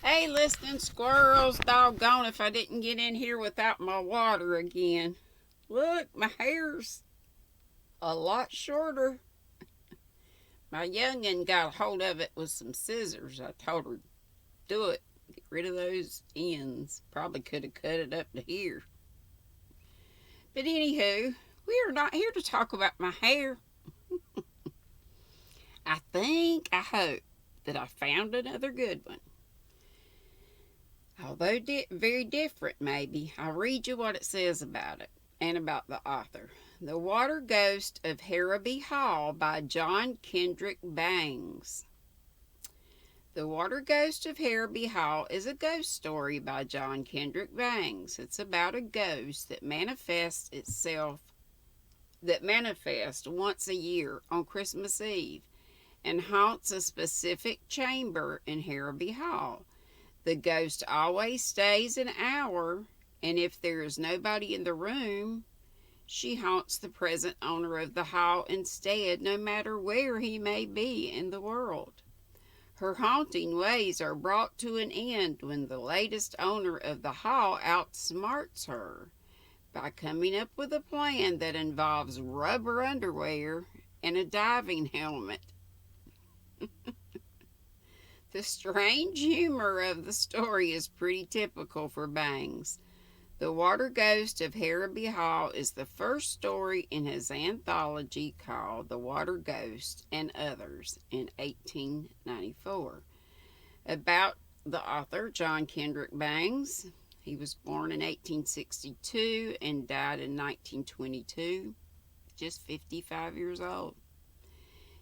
Hey, listening squirrels, doggone if I didn't get in here without my water again. Look, my hair's a lot shorter. My youngin' got a hold of it with some scissors. I told her, do it. Get rid of those ends. Probably could have cut it up to here. But anywho, we are not here to talk about my hair. I hope that I found another good one. Although very different, maybe. I'll read you what it says about it and about the author. The Water Ghost of Harrowby Hall by John Kendrick Bangs. The Water Ghost of Harrowby Hall is a ghost story by John Kendrick Bangs. It's about a ghost that manifests once a year on Christmas Eve and haunts a specific chamber in Harrowby Hall. The ghost always stays an hour, and if there is nobody in the room, she haunts the present owner of the hall instead, no matter where he may be in the world. Her haunting ways are brought to an end when the latest owner of the hall outsmarts her by coming up with a plan that involves rubber underwear and a diving helmet. The strange humor of the story is pretty typical for Bangs. The Water Ghost of Harrowby Hall is the first story in his anthology called The Water Ghost and Others in 1894. About the author, John Kendrick Bangs. He was born in 1862 and died in 1922, just 55 years old.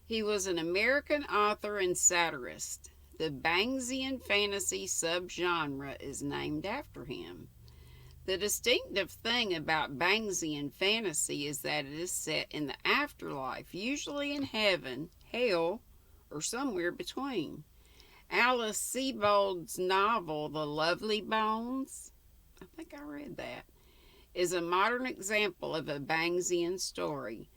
He was an American author and satirist. The Bangsian fantasy subgenre is named after him. The distinctive thing about Bangsian fantasy is that it is set in the afterlife, usually in heaven, hell, or somewhere between. Alice Sebold's novel, The Lovely Bones, I think I read that, is a modern example of a Bangsian story.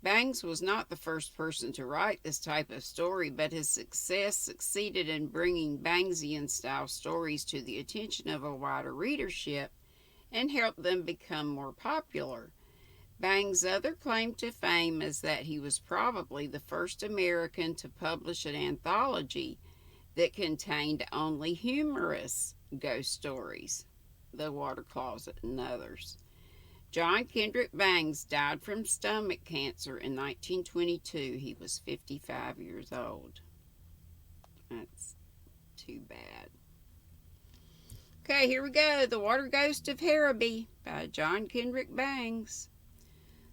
Bangs was not the first person to write this type of story, but his success succeeded in bringing Bangsian-style stories to the attention of a wider readership and helped them become more popular. Bangs' other claim to fame is that he was probably the first American to publish an anthology that contained only humorous ghost stories, The Water Closet and Others. John Kendrick Bangs died from stomach cancer in 1922. He was 55 years old. That's too bad. Okay, here we go. The Water Ghost of Harrowby by John Kendrick Bangs.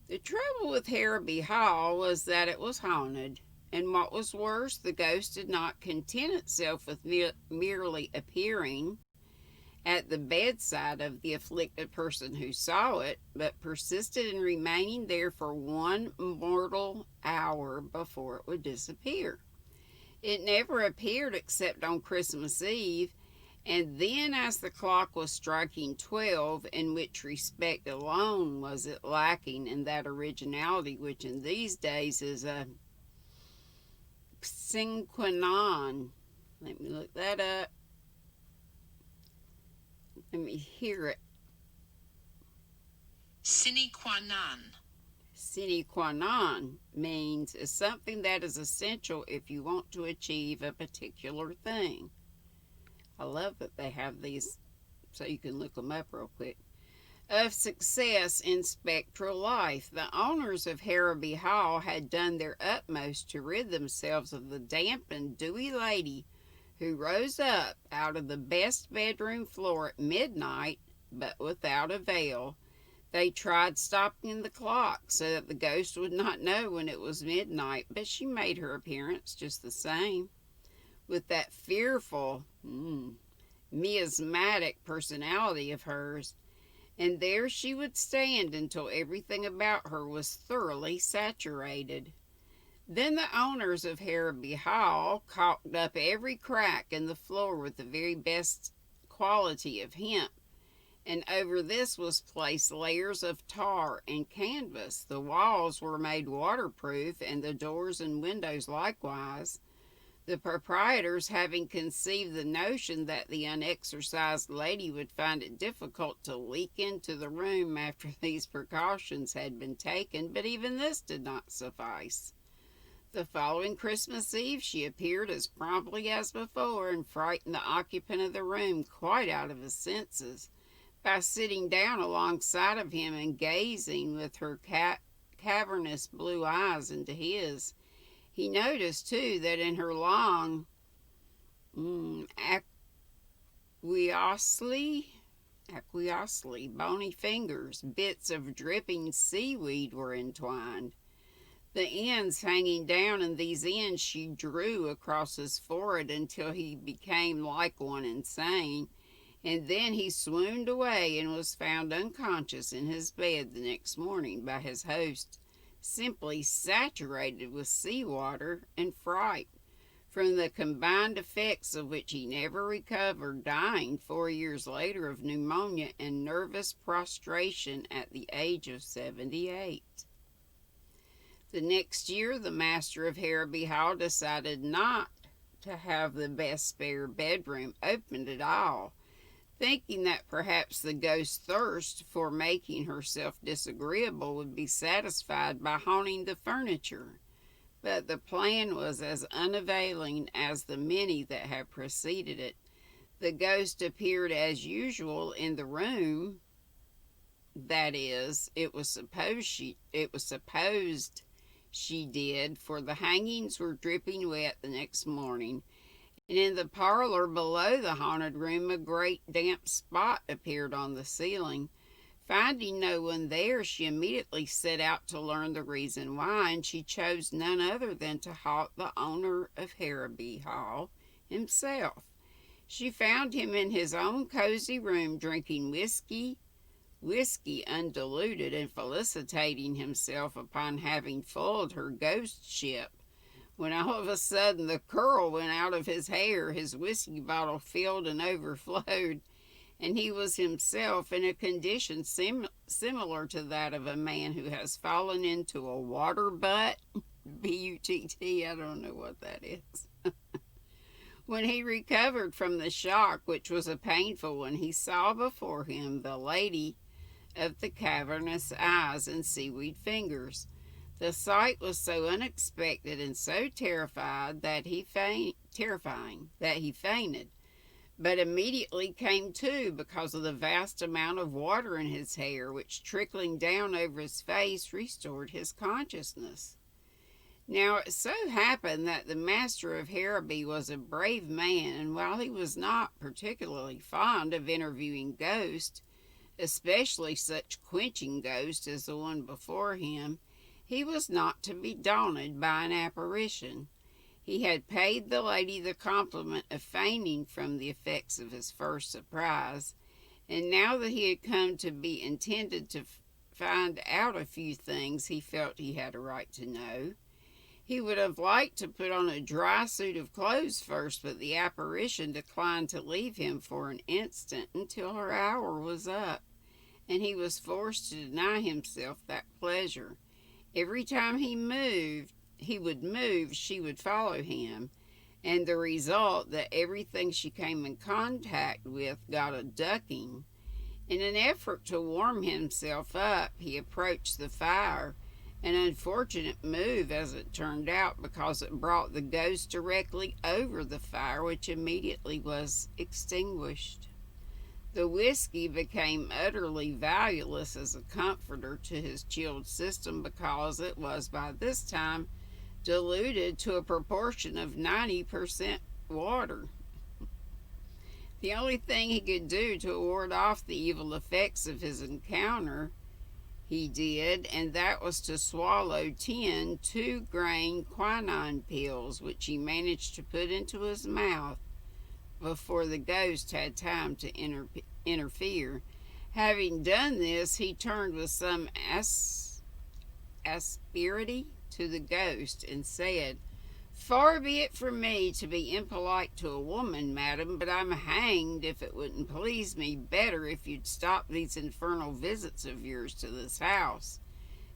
The trouble with Harrowby Hall was that it was haunted, and what was worse, the ghost did not content itself with merely appearing at the bedside of the afflicted person who saw it, but persisted in remaining there for one mortal hour before it would disappear. It never appeared except on Christmas Eve, and then as the clock was striking 12, in which respect alone was it lacking in that originality which in these days is a sine qua non. Let me look that up. Let me hear it. Sine qua non. Sine qua non means is something that is essential if you want to achieve a particular thing. I love that they have these so you can look them up real quick. Of success in spectral life, the owners of Harrowby Hall had done their utmost to rid themselves of the damp and dewy lady who rose up out of the best bedroom floor at midnight, but without avail. They tried stopping the clock so that the ghost would not know when it was midnight, but she made her appearance just the same, with that fearful, miasmatic personality of hers, and there she would stand until everything about her was thoroughly saturated. Then the owners of Harrowby Hall caulked up every crack in the floor with the very best quality of hemp, and over this was placed layers of tar and canvas. The walls were made waterproof, and the doors and windows likewise. The proprietors, having conceived the notion that the unexercised lady would find it difficult to leak into the room after these precautions had been taken, but even this did not suffice. The following Christmas Eve she appeared as promptly as before, and frightened the occupant of the room quite out of his senses by sitting down alongside of him and gazing with her cavernous blue eyes into his. He noticed, too, that in her long, aqueously, bony fingers, bits of dripping seaweed were entwined. The ends hanging down, and these ends she drew across his forehead until he became like one insane, and then he swooned away and was found unconscious in his bed the next morning by his host, simply saturated with sea-water and fright, from the combined effects of which he never recovered, dying 4 years later of pneumonia and nervous prostration at the age of 78. The next year the master of Harrowby Hall decided not to have the best spare bedroom opened at all, thinking that perhaps the ghost's thirst for making herself disagreeable would be satisfied by haunting the furniture. But the plan was as unavailing as the many that had preceded it. The ghost appeared as usual in the room. That is, it was supposed she did, for the hangings were dripping wet the next morning, and in the parlor below the haunted room a great damp spot appeared on the ceiling. Finding no one there, she immediately set out to learn the reason why, and she chose none other than to haunt the owner of Harrowby Hall himself. She found him in his own cozy room, drinking whiskey undiluted, and felicitating himself upon having foiled her ghost ship, when all of a sudden the curl went out of his hair, his whiskey bottle filled and overflowed, and he was himself in a condition similar to that of a man who has fallen into a water butt. B-U-T-T, I don't know what that is. When he recovered from the shock, which was a painful one, he saw before him the lady of the cavernous eyes and seaweed fingers. The sight was so unexpected and so terrifying that he fainted, but immediately came to because of the vast amount of water in his hair, which, trickling down over his face, restored his consciousness. Now it so happened that the master of Harrowby was a brave man, and while he was not particularly fond of interviewing ghosts, especially such quenching ghosts as the one before him, he was not to be daunted by an apparition. He had paid the lady the compliment of fainting from the effects of his first surprise, and now that he had come to be intended to find out a few things he felt he had a right to know, he would have liked to put on a dry suit of clothes first, but the apparition declined to leave him for an instant until her hour was up, and he was forced to deny himself that pleasure. Every time he would move, she would follow him, and the result that everything she came in contact with got a ducking. In an effort to warm himself up, he approached the fire, an unfortunate move as it turned out, because it brought the ghost directly over the fire, which immediately was extinguished. The whiskey became utterly valueless as a comforter to his chilled system, because it was by this time diluted to a proportion of 90% water. The only thing he could do to ward off the evil effects of his encounter he did, and that was to swallow 10 2-grain quinine pills, which he managed to put into his mouth before the ghost had time to interfere. Having done this, he turned with some asperity to the ghost and said, "Far be it from me to be impolite to a woman, madam, but I'm hanged if it wouldn't please me better if you'd stop these infernal visits of yours to this house.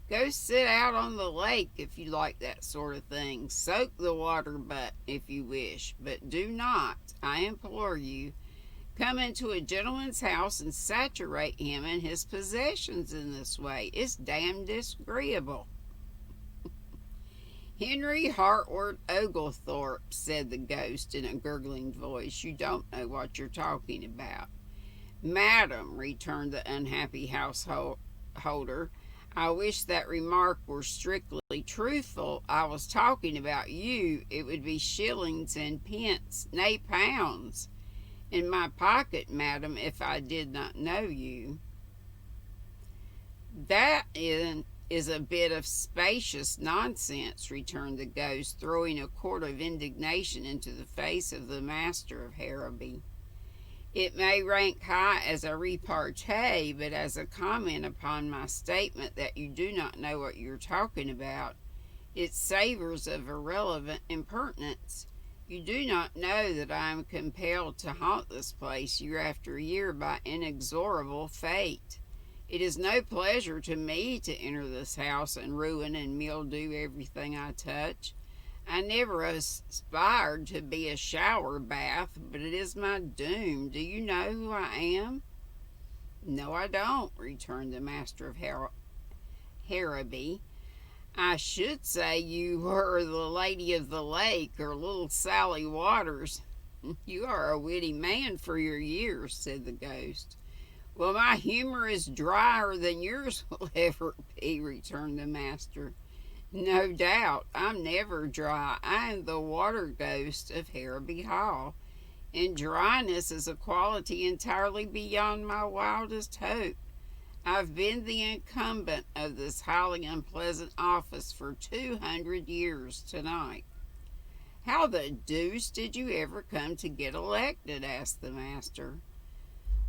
Go sit out on the lake if you like that sort of thing. Soak the water butt if you wish, but do not, I implore you, come into a gentleman's house and saturate him and his possessions in this way. It's damn disagreeable. Henry Hartward Oglethorpe, said the ghost in a gurgling voice, you don't know what you're talking about. Madam, returned the unhappy householder, I wish that remark were strictly truthful. I was talking about you. It would be shillings and pence, nay pounds, in my pocket, madam, if I did not know you. That is a bit of spacious nonsense, returned the ghost, throwing a quart of indignation into the face of the master of Harrowby. It may rank high as a repartee, but as a comment upon my statement that you do not know what you are talking about, it savors of irrelevant impertinence. You do not know that I am compelled to haunt this place year after year by inexorable fate. It is no pleasure to me to enter this house and ruin and mildew everything I touch. I never aspired to be a shower bath, but it is my doom. Do you know who I am? No, I don't, returned the master of Harrowby. I should say you were the lady of the lake, or little Sally Waters. You are a witty man for your years, said the ghost. Well, my humor is drier than yours will ever be, returned the master. No doubt, I'm never dry. I am the water ghost of Harrowby Hall, and dryness is a quality entirely beyond my wildest hope. I've been the incumbent of this highly unpleasant office for 200 years tonight. How the deuce did you ever come to get elected? Asked the master.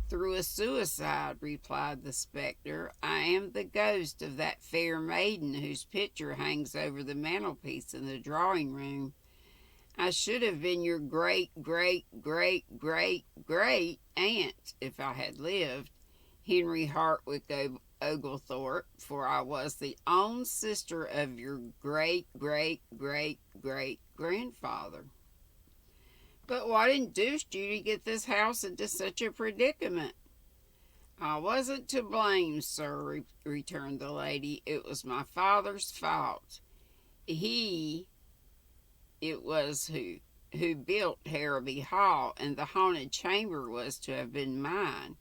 Through a suicide, replied the spectre. I am the ghost of that fair maiden whose picture hangs over the mantelpiece in the drawing room. I should have been your great, great, great, great, great aunt if I had lived, Henry Hartwick Oglethorpe, for I was the own sister of your great, great, great, great grandfather. But what induced you to get this house into such a predicament? I wasn't to blame, sir, returned the lady. It was my father's fault. He it was who built Harrowby Hall, and the haunted chamber was to have been mine.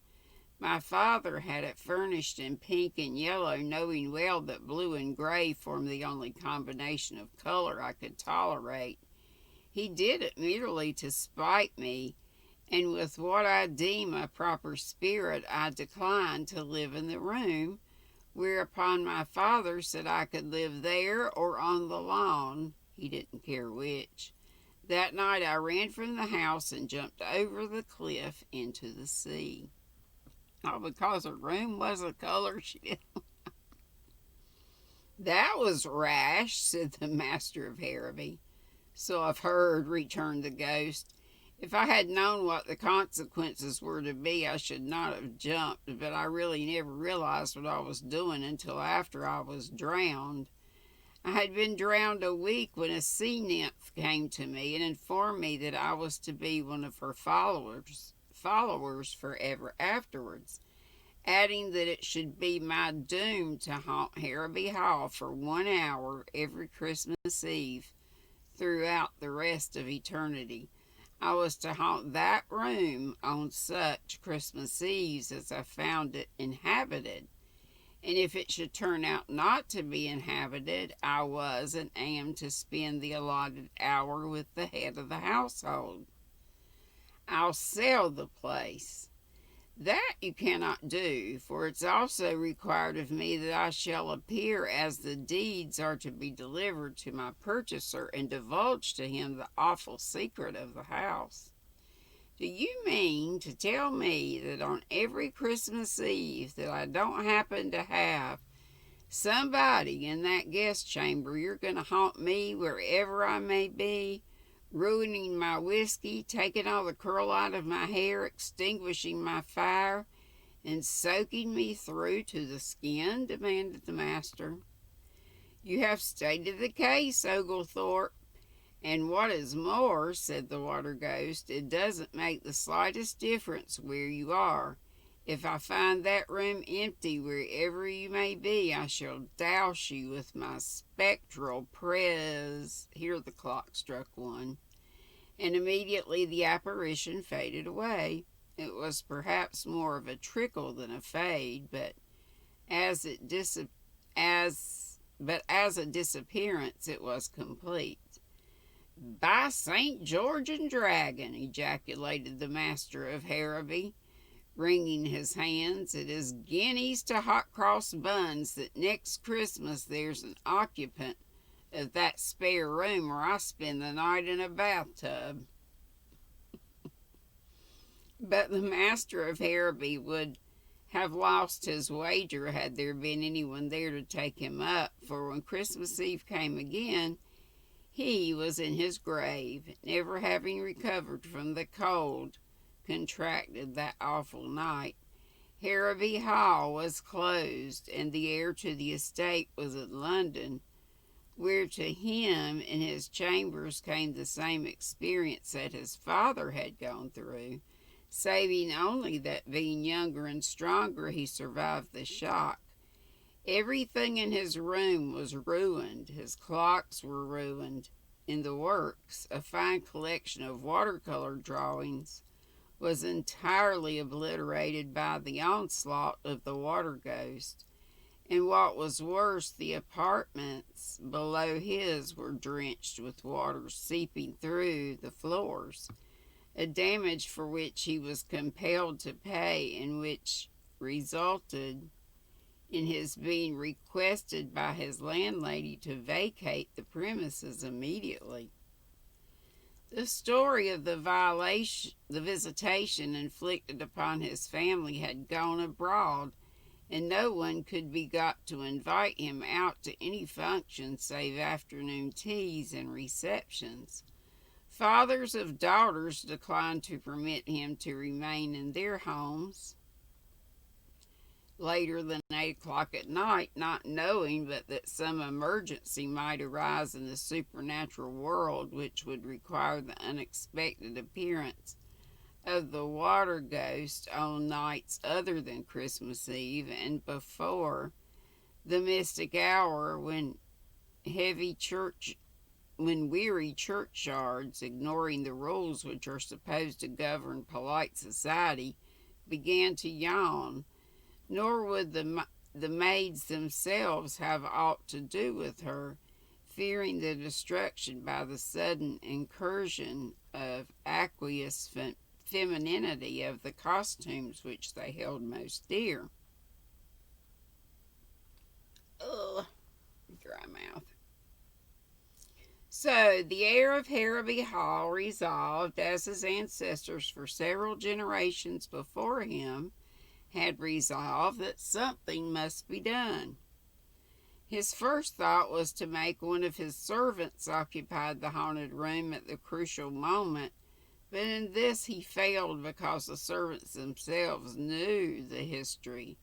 My father had it furnished in pink and yellow, knowing well that blue and gray formed the only combination of color I could tolerate. He did it merely to spite me, and with what I deem a proper spirit I declined to live in the room, whereupon my father said I could live there or on the lawn. He didn't care which. That night I ran from the house and jumped over the cliff into the sea. All because her room was a color she didn't. That was rash, said the master of Harrowby. So I've heard, returned the ghost. If I had known what the consequences were to be, I should not have jumped, but I really never realized what I was doing until after I was drowned. I had been drowned a week when a sea nymph came to me and informed me that I was to be one of her followers forever afterwards, adding that it should be my doom to haunt Harrowby Hall for 1 hour every Christmas Eve throughout the rest of eternity. I was to haunt that room on such Christmas Eves as I found it inhabited, and if it should turn out not to be inhabited, I was and am to spend the allotted hour with the head of the household. I'll sell the place. That you cannot do, for it's also required of me that I shall appear as the deeds are to be delivered to my purchaser and divulge to him the awful secret of the house. Do you mean to tell me that on every Christmas Eve that I don't happen to have somebody in that guest chamber, you're going to haunt me wherever I may be, ruining my whiskey, taking all the curl out of my hair, extinguishing my fire, and soaking me through to the skin? Demanded the master. You have stated the case, Oglethorpe. And what is more, said the water ghost, it doesn't make the slightest difference where you are. If I find that room empty wherever you may be, I shall douse you with my spectral prez. Here the clock struck one, and immediately the apparition faded away. It was perhaps more of a trickle than a fade, but as it as a disappearance, it was complete. "By St. George and Dragon!" ejaculated the master of Harrowby, wringing his hands. "It is guineas to hot cross buns that next Christmas there's an occupant of that spare room where I spend the night in a bathtub." But the master of Harrowby would have lost his wager had there been anyone there to take him up, for when Christmas Eve came again, he was in his grave, never having recovered from the cold contracted that awful night. Harrowby Hall was closed, and the heir to the estate was in London, where to him in his chambers came the same experience that his father had gone through, saving only that being younger and stronger he survived the shock. Everything in his room was ruined. His clocks were ruined. In the works, a fine collection of watercolor drawings was entirely obliterated by the onslaught of the water ghost. And what was worse, the apartments below his were drenched with water seeping through the floors, a damage for which he was compelled to pay, and which resulted in his being requested by his landlady to vacate the premises immediately. The story of the visitation inflicted upon his family had gone abroad, and no one could be got to invite him out to any function save afternoon teas and receptions. Fathers of daughters declined to permit him to remain in their homes later than 8 o'clock at night, not knowing but that some emergency might arise in the supernatural world which would require the unexpected appearance of the water ghost on nights other than Christmas Eve, and before the mystic hour when weary churchyards, ignoring the rules which are supposed to govern polite society, began to yawn. Nor would the maids themselves have aught to do with her, fearing the destruction by the sudden incursion of aqueous femininity of the costumes which they held most dear. Ugh, dry mouth. So the heir of Harrowby Hall resolved, as his ancestors for several generations before him had resolved, that something must be done. His first thought was to make one of his servants occupy the haunted room at the crucial moment, but in this he failed because the servants themselves knew the history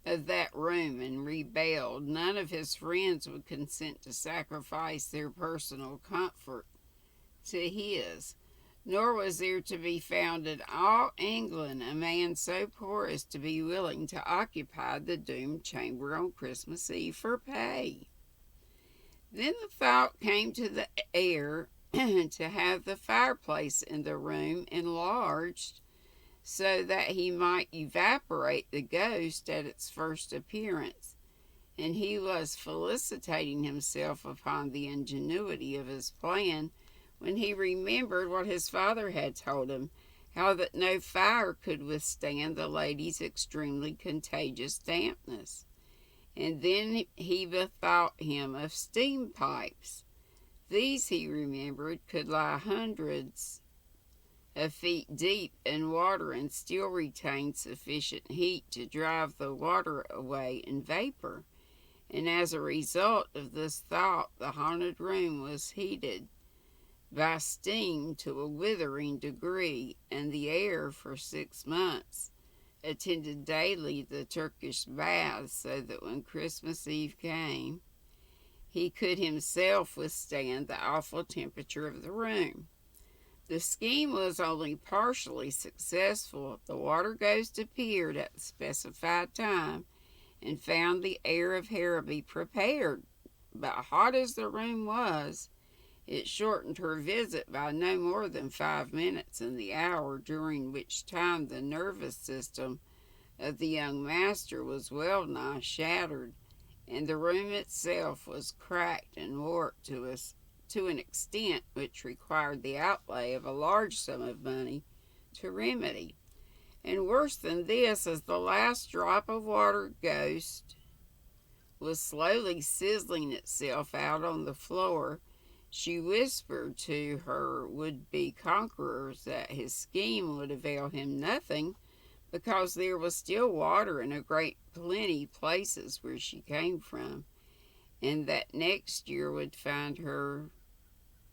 of that room and rebelled. None of his friends would consent to sacrifice their personal comfort to his. Nor was there to be found in all England a man so poor as to be willing to occupy the doomed chamber on Christmas Eve for pay. Then the thought came to the heir to have the fireplace in the room enlarged so that he might evaporate the ghost at its first appearance, and he was felicitating himself upon the ingenuity of his plan when he remembered what his father had told him, how that no fire could withstand the lady's extremely contagious dampness. And then he bethought him of steam pipes. These, he remembered, could lie hundreds of feet deep in water and still retain sufficient heat to drive the water away in vapor. And as a result of this thought, the haunted room was heated by steam to a withering degree, and the heir for 6 months attended daily the Turkish baths, so that when Christmas Eve came, he could himself withstand the awful temperature of the room. The scheme was only partially successful. The water ghost appeared at the specified time and found the heir of Harrowby prepared. But hot as the room was, it shortened her visit by no more than 5 minutes in the hour, during which time the nervous system of the young master was well nigh shattered, and the room itself was cracked and warped to an extent which required the outlay of a large sum of money to remedy. And worse than this, as the last drop of water ghost was slowly sizzling itself out on the floor, she whispered to her would-be conquerors that his scheme would avail him nothing, because there was still water in a great plenty places where she came from, and that next year would find her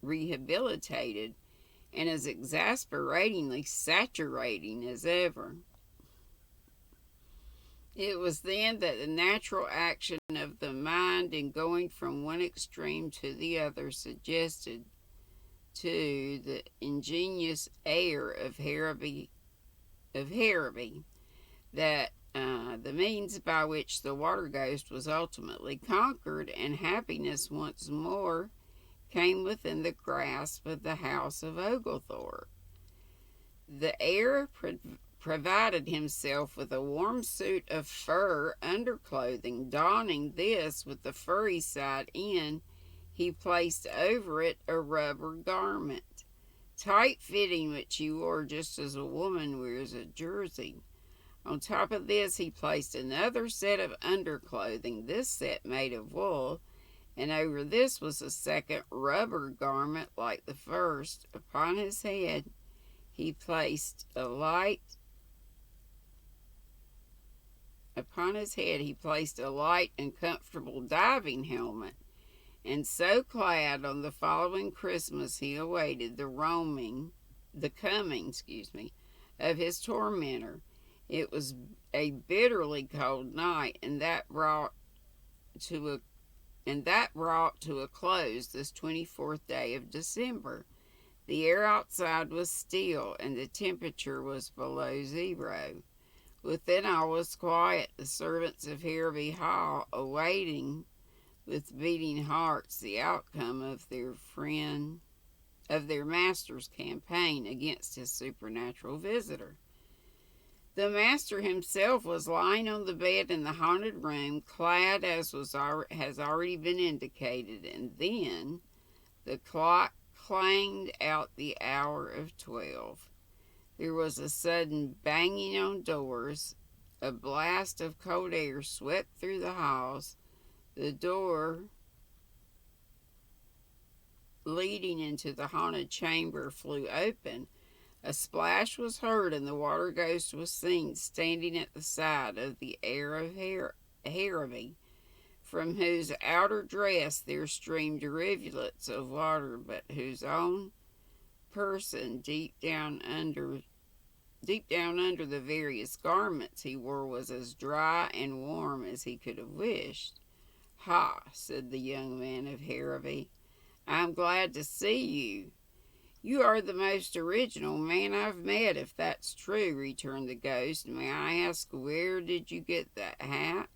rehabilitated and as exasperatingly saturating as ever. It was then that the natural action of the mind in going from one extreme to the other suggested to the ingenious heir of Harrowby that the means by which the water ghost was ultimately conquered and happiness once more came within the grasp of the house of Oglethorpe. The heir provided himself with a warm suit of fur underclothing. Donning this with the furry side in, he placed over it a rubber garment, tight-fitting, which he wore just as a woman wears a jersey. On top of this he placed another set of underclothing, this set made of wool, and over this was a second rubber garment like the first. Upon his head he placed a light and comfortable diving helmet, and so clad on the following Christmas he awaited the coming of his tormentor. It was a bitterly cold night, and that brought to a close this 24th day of December. The air outside was still, and the temperature was below zero. Within all was quiet, the servants of Harrowby Hall awaiting with beating hearts the outcome of their master's campaign against his supernatural visitor. The master himself was lying on the bed in the haunted room, clad as has already been indicated, and then the clock clanged out the hour of 12. There was a sudden banging on doors. A blast of cold air swept through the halls. The door leading into the haunted chamber flew open. A splash was heard, and the water ghost was seen standing at the side of the heir of Harrowby, from whose outer dress there streamed rivulets of water, but whose own person, deep down under the various garments he wore, was as dry and warm as he could have wished. "Ha," said the young man of Harrowby, "I am glad to see you." "You are the most original man I've met, if that's true," returned the ghost. "May I ask where did you get that hat?"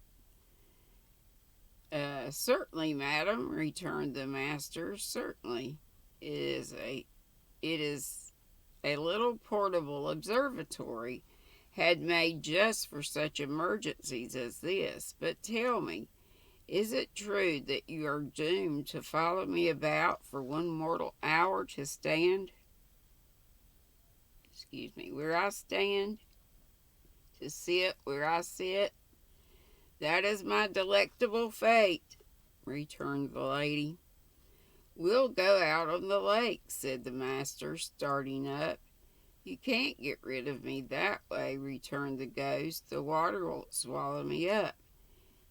Certainly, madam," returned the master, "certainly. It is a little portable observatory, had made just for such emergencies as this. But tell me, is it true that you are doomed to follow me about for one mortal hour, to stand, where I stand, to sit where I sit?" "That is my delectable fate," returned the lady. "We'll go out on the lake," said the master, starting up. "You can't get rid of me that way," returned the ghost. "The water won't swallow me up.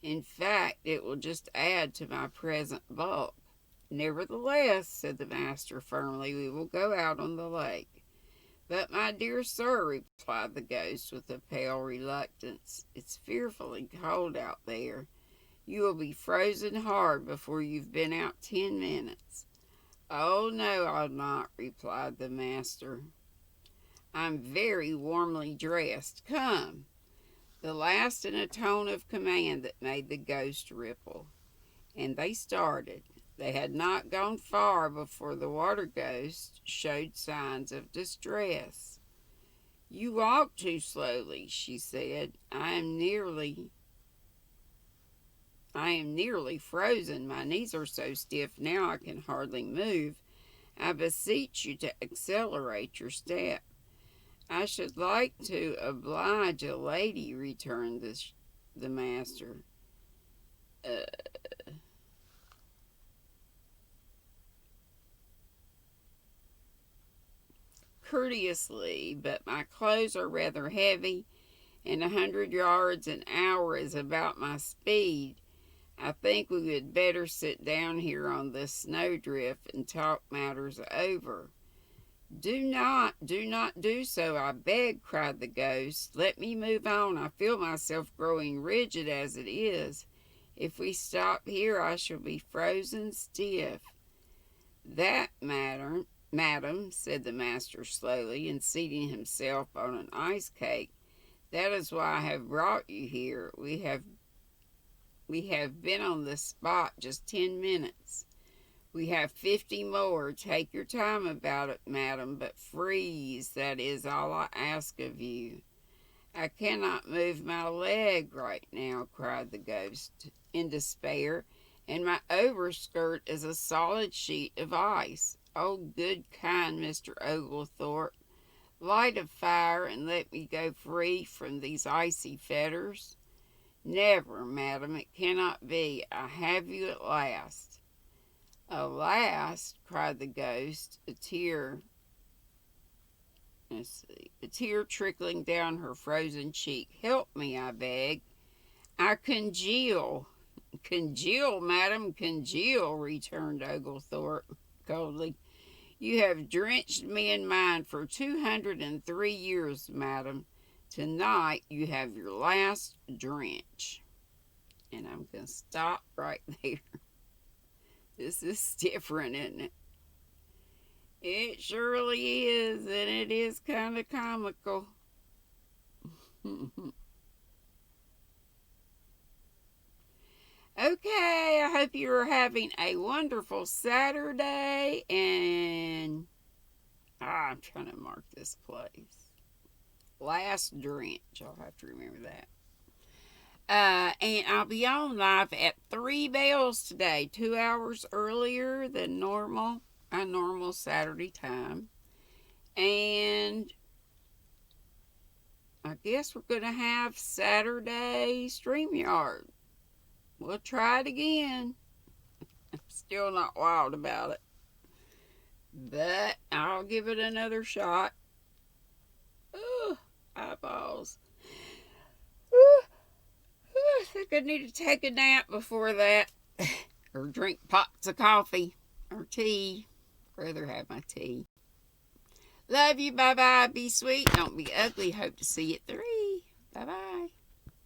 In fact, it will just add to my present bulk." "Nevertheless," said the master firmly, "we will go out on the lake." "But, my dear sir," replied the ghost with a pale reluctance, "it's fearfully cold out there. You will be frozen hard before you've been out 10 minutes. Oh, no, I'll not, replied the master. I'm very warmly dressed. Come. The last in a tone of command that made the ghost ripple. And they started. They had not gone far before the water ghost showed signs of distress. You walk too slowly, she said. I am nearly frozen. My knees are so stiff now I can hardly move. I beseech you to accelerate your step. I should like to oblige a lady, returned the master. Courteously, but my clothes are rather heavy, and 100 yards an hour is about my speed. I think we would better sit down here on this snowdrift and talk matters over. Do not do so, I beg, cried the ghost. Let me move on. I feel myself growing rigid as it is. If we stop here, I shall be frozen stiff. That, madam, said the master slowly, and seating himself on an ice cake, that is why I have brought you here. We have been on this spot just 10 minutes. We have 50 more. Take your time about it, madam, but freeze. That is all I ask of you. I cannot move my leg right now, cried the ghost in despair, and my overskirt is a solid sheet of ice. Oh, good, kind Mr. Oglethorpe, light a fire and let me go free from these icy fetters. Never, madam, it cannot be. I have you at last. Alas, cried the ghost, a tear trickling down her frozen cheek. Help me, I beg. I congeal. Congeal, madam, congeal, returned Oglethorpe coldly. You have drenched me in mine for 203 years, madam. Tonight you have your last drench. And I'm going to stop right there. This is different, isn't it? It surely is, and it is kind of comical. Okay, I hope you're having a wonderful Saturday, and I'm trying to mark this place. Last drench, I'll have to remember that. And I'll be on live at 3 bells today, 2 hours earlier than normal, our normal Saturday time. And I guess we're going to have Saturday StreamYard. We'll try it again. I'm still not wild about it, but I'll give it another shot. Ooh, eyeballs. Ooh. I think I need to take a nap before that, or drink pots of coffee, or tea. I'd rather have my tea. Love you, bye-bye, be sweet, don't be ugly, hope to see you at 3. Bye-bye.